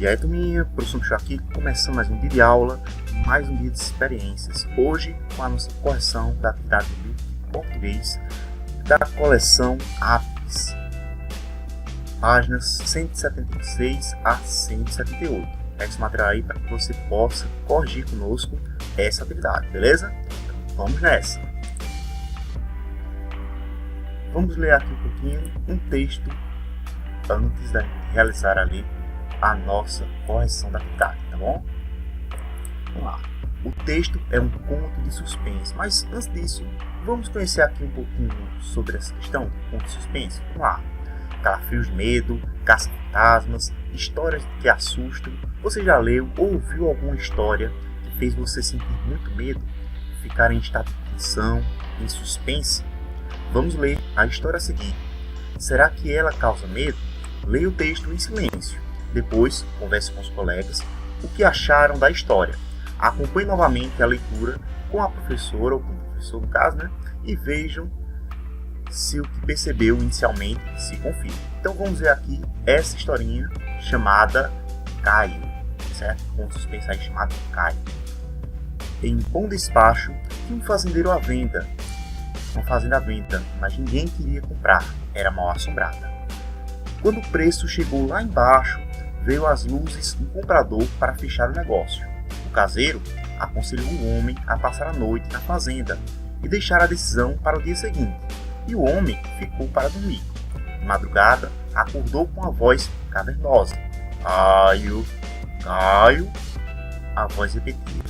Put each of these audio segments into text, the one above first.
E aí, turminha, professor Michel aqui, começando mais um dia de aula, mais um dia de experiências. Hoje, com a nossa correção da atividade do livro de português da coleção Apps, páginas 176 a 178. Pega esse material aí para que você possa corrigir conosco essa atividade, beleza? Então, vamos nessa. Vamos ler aqui um pouquinho um texto antes da gente realizar ali a nossa correção da atividade, tá bom? Vamos lá. O texto é um conto de suspense, mas antes disso, vamos conhecer aqui um pouquinho sobre essa questão do conto de suspense. Vamos lá. Calafrios de medo, caça-fantasmas, histórias que assustam. Você já leu ou ouviu alguma história que fez você sentir muito medo, ficar em estado de tensão, em suspense? Vamos ler a história a seguir. Será que ela causa medo? Leia o texto em silêncio. Depois, converse com os colegas o que acharam da história. Acompanhe novamente a leitura com a professora, ou com o professor no caso, e vejam se o que percebeu inicialmente se confirma. Então vamos ver aqui essa historinha chamada Caio, certo? Com um suspense aí chamado Caio. Em Bom Despacho, tinha um fazendeiro à venda. Uma fazenda à venda, mas ninguém queria comprar, era mal assombrada. Quando o preço chegou lá embaixo, veio às luzes um comprador para fechar o negócio. O caseiro aconselhou o homem a passar a noite na fazenda e deixar a decisão para o dia seguinte. E o homem ficou para dormir. De madrugada, acordou com a voz cavernosa. Caio, Caio, a voz repetia.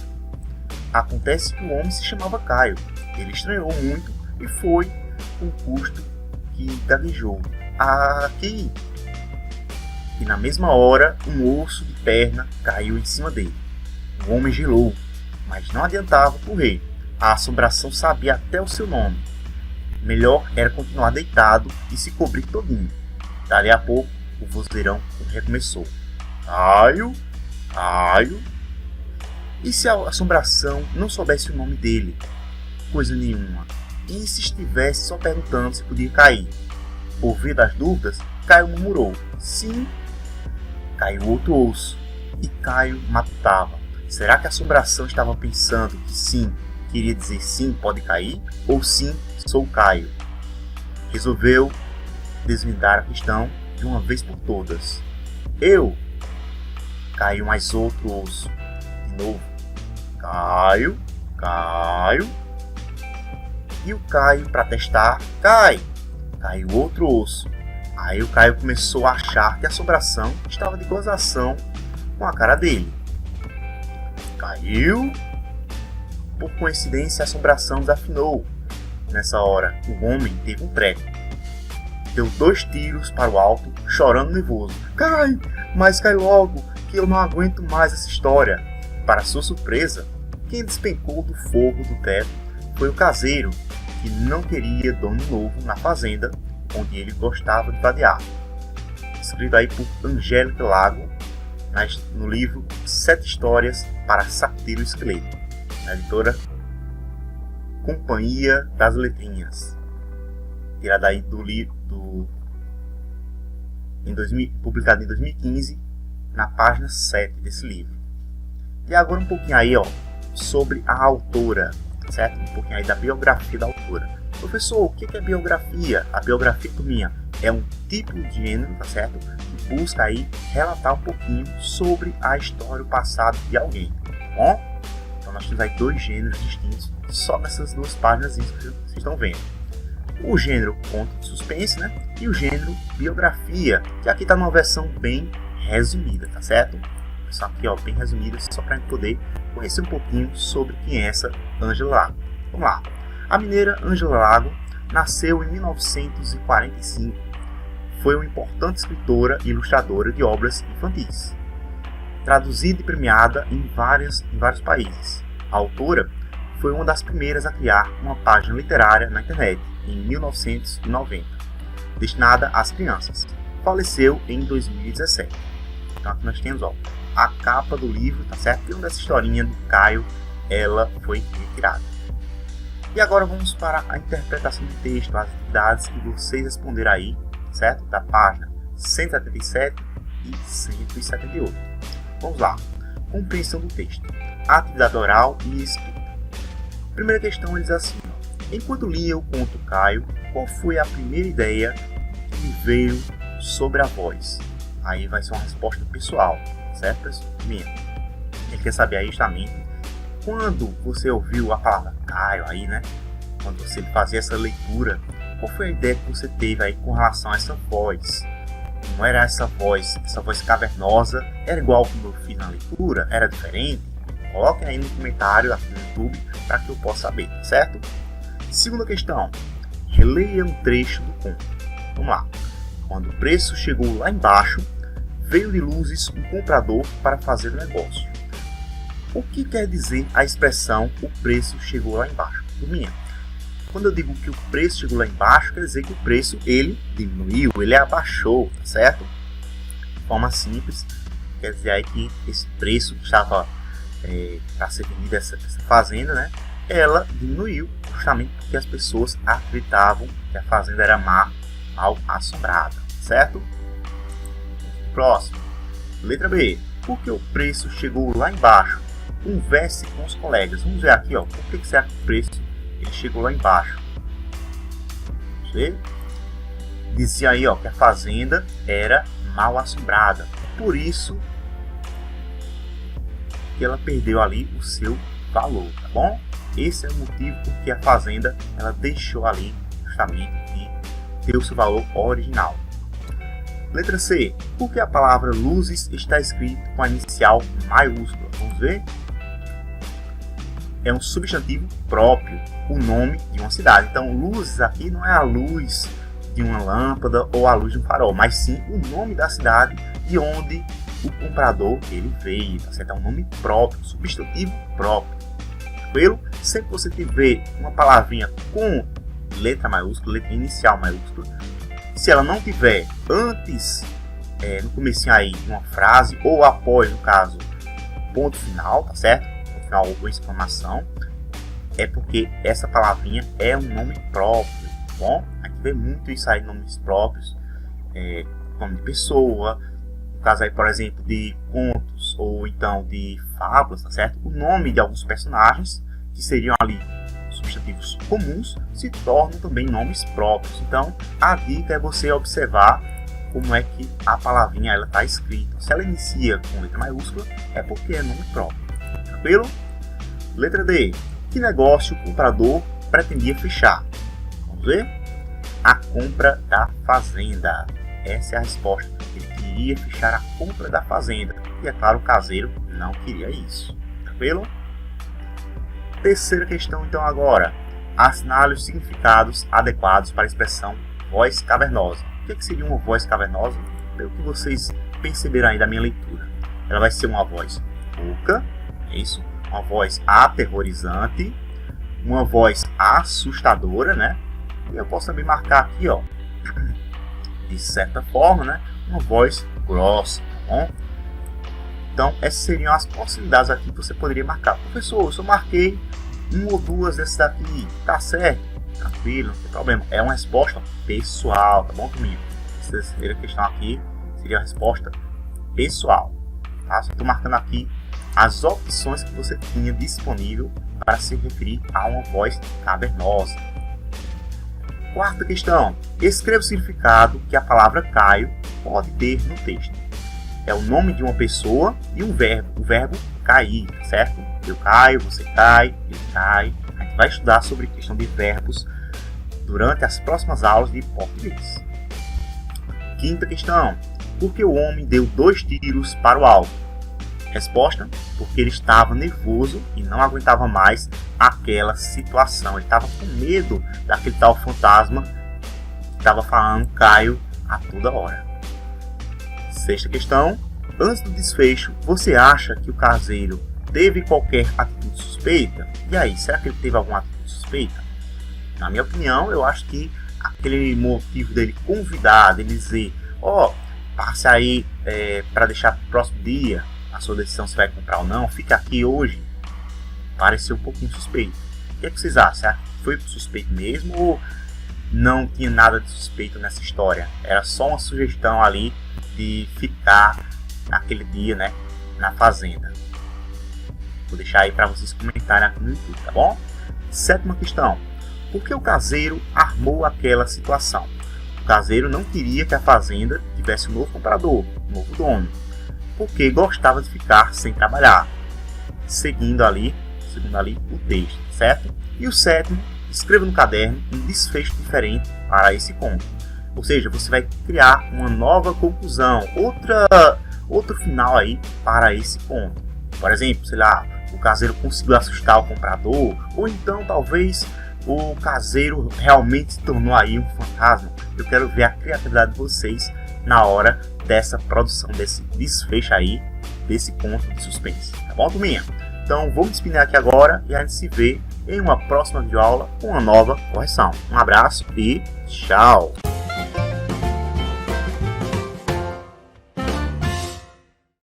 Acontece que o homem se chamava Caio. Ele estranhou muito e foi com custo que gaguejou. Aqui! E na mesma hora, um osso de perna caiu em cima dele. O homem gelou, mas não adiantava correr. A assombração sabia até o seu nome. Melhor era continuar deitado e se cobrir todinho. Dali a pouco, o vozeirão recomeçou. Caio, Caio. E se a assombração não soubesse o nome dele? Coisa nenhuma. E se estivesse só perguntando se podia cair? Por via das dúvidas, Caio murmurou. Sim. Caiu outro osso. E Caio matutava. Será que a assombração estava pensando que sim, queria dizer sim, pode cair? Ou sim, sou Caio? Resolveu desvendar a questão de uma vez por todas. Eu. Caiu mais outro osso. De novo. Caio, Caio. E o Caio, para testar, cai. Caiu outro osso. Aí o Caio começou a achar que a assombração estava de gozação com a cara dele. Caiu. Por coincidência, a assombração desafinou. Nessa hora, o homem teve um treco. Deu 2 tiros para o alto, chorando nervoso. Cai, mas cai logo, que eu não aguento mais essa história. Para sua surpresa, quem despencou do forro do teto foi o caseiro, que não queria dono novo na fazenda onde ele gostava de vadear. Escrito aí por Angélica Lago, no livro 7 Histórias para Sacudir o Esqueleto, na editora Companhia das Letrinhas, tirada aí do livro publicado em 2015, na página 7 desse livro. E agora um pouquinho aí, sobre a autora, certo? Um pouquinho aí da biografia da autora. Professor, o que é biografia? A biografia, turminha, é um tipo de gênero, tá certo? Que busca aí relatar um pouquinho sobre a história, o passado de alguém, tá bom? Então nós temos aí 2 gêneros distintos só nessas 2 páginas que vocês estão vendo. O gênero conto de suspense, e o gênero biografia, que aqui está numa versão bem resumida, tá certo? Só aqui, bem resumida, só para a gente poder conhecer um pouquinho sobre quem é essa Ângela Lago. Vamos lá. A mineira Ângela Lago nasceu em 1945. Foi uma importante escritora e ilustradora de obras infantis, traduzida e premiada em vários países. A autora foi uma das primeiras a criar uma página literária na internet, em 1990, destinada às crianças. Faleceu em 2017. Então aqui nós temos a capa do livro, tá certo? E uma dessa historinha do Caio, ela foi retirada. E agora vamos para a interpretação do texto, as atividades que vocês responderam aí, certo? Da página 177 178. Vamos lá. Compreensão do texto. Atividade oral e escrita. Primeira questão, ele diz assim: enquanto lia o conto Caio, qual foi a primeira ideia que me veio sobre a voz? Aí vai ser uma resposta pessoal, certo, pessoal? Ele quer saber aí justamente quando você ouviu a palavra Caio aí, né? Quando você fazia essa leitura, qual foi a ideia que você teve aí com relação a essa voz? Não era essa voz cavernosa? Era igual como eu fiz na leitura? Era diferente? Coloquem aí no comentário aqui no YouTube para que eu possa saber, certo? Segunda questão. Releia um trecho do conto. Vamos lá. Quando o preço chegou lá embaixo, veio de luzes um comprador para fazer o negócio. O que quer dizer a expressão o preço chegou lá embaixo? Turminha, quando eu digo que o preço chegou lá embaixo, quer dizer que o preço ele diminuiu, ele abaixou, tá certo? De forma simples, quer dizer aí que esse preço que estava para ser vendida essa fazenda, né? Ela diminuiu justamente porque as pessoas acreditavam que a fazenda era mal assombrada, certo? Próximo, letra B. Por que o preço chegou lá embaixo? Converse com os colegas. Vamos ver aqui, ó. Por que será que o preço ele chegou lá embaixo? Você dizia aí, ó, que a fazenda era mal assombrada. Por isso que ela perdeu ali o seu valor, tá bom? Esse é o motivo por que a fazenda ela deixou ali justamente de ter o seu valor original. Letra C. Por que a palavra luzes está escrita com a inicial maiúscula? Vamos ver? É um substantivo próprio, o nome de uma cidade. Então, luzes aqui não é a luz de uma lâmpada ou a luz de um farol, mas sim o nome da cidade de onde o comprador ele veio. Tá certo? É um nome próprio, substantivo próprio. Tranquilo? Sempre que você tiver uma palavrinha com letra maiúscula, letra inicial maiúscula, se ela não tiver antes, no comecinho aí, de uma frase, ou após, no caso, ponto final, tá certo? Ponto final ou exclamação, é porque essa palavrinha é um nome próprio, tá bom? A gente vê muito isso aí, nomes próprios, nome de pessoa, no caso aí, por exemplo, de contos, ou então de fábulas, tá certo? O nome de alguns personagens, que seriam ali substantivos comuns, se tornam também nomes próprios. Então, a dica é você observar como é que a palavrinha ela está escrita. Se ela inicia com letra maiúscula, é porque é nome próprio. Tranquilo? Letra D. Que negócio o comprador pretendia fechar? Vamos ver? A compra da fazenda. Essa é a resposta. Ele queria fechar a compra da fazenda. E é claro, o caseiro não queria isso. Tranquilo? Terceira questão, então, agora. Assinale os significados adequados para a expressão voz cavernosa. O que seria uma voz cavernosa? Pelo que vocês perceberam aí da minha leitura. Ela vai ser uma voz rouca, é isso? Uma voz aterrorizante, uma voz assustadora, né? E eu posso também marcar aqui, ó, de certa forma, né? Uma voz grossa, tá bom? Então, essas seriam as possibilidades aqui que você poderia marcar. Professor, eu só marquei uma ou duas dessas daqui, tá certo? Tranquilo, não tem problema. É uma resposta pessoal, tá bom, comigo? Essa terceira questão aqui seria a resposta pessoal, tá? Só estou marcando aqui as opções que você tinha disponível para se referir a uma voz cavernosa. Quarta questão. Escreva o significado que a palavra Caio pode ter no texto. É o nome de uma pessoa e um verbo. O verbo cair, certo? Eu caio, você cai, ele cai. A gente vai estudar sobre questão de verbos durante as próximas aulas de português. Quinta questão. Por que o homem deu 2 tiros para o alto? Resposta: porque ele estava nervoso e não aguentava mais aquela situação. Ele estava com medo daquele tal fantasma que estava falando Caio a toda hora. Sexta questão. Antes do desfecho, você acha que o caseiro teve qualquer atitude suspeita? E aí, será que ele teve alguma atitude suspeita? Na minha opinião, eu acho que aquele motivo dele convidar, dele dizer, passe aí para deixar para o próximo dia a sua decisão se vai comprar ou não, fica aqui hoje, pareceu um pouquinho suspeito. O que é que vocês acham? Será que foi suspeito mesmo ou não tinha nada de suspeito nessa história? Era só uma sugestão ali de ficar naquele dia, né, na fazenda. Vou deixar aí para vocês comentarem aqui no YouTube, tá bom? Sétima questão. Por que o caseiro armou aquela situação? O caseiro não queria que a fazenda tivesse um novo comprador, um novo dono, porque gostava de ficar sem trabalhar. Segundo ali o texto, certo? E o sétimo, escreva no caderno um desfecho diferente para esse conto. Ou seja, você vai criar uma nova conclusão, outro final aí para esse conto. Por exemplo, sei lá, o caseiro conseguiu assustar o comprador, ou então talvez o caseiro realmente se tornou aí um fantasma. Eu quero ver a criatividade de vocês na hora dessa produção, desse desfecho aí, desse conto de suspense. Tá bom, turminha? Então, vou me despedir aqui agora e a gente se vê em uma próxima videoaula com uma nova correção. Um abraço e tchau!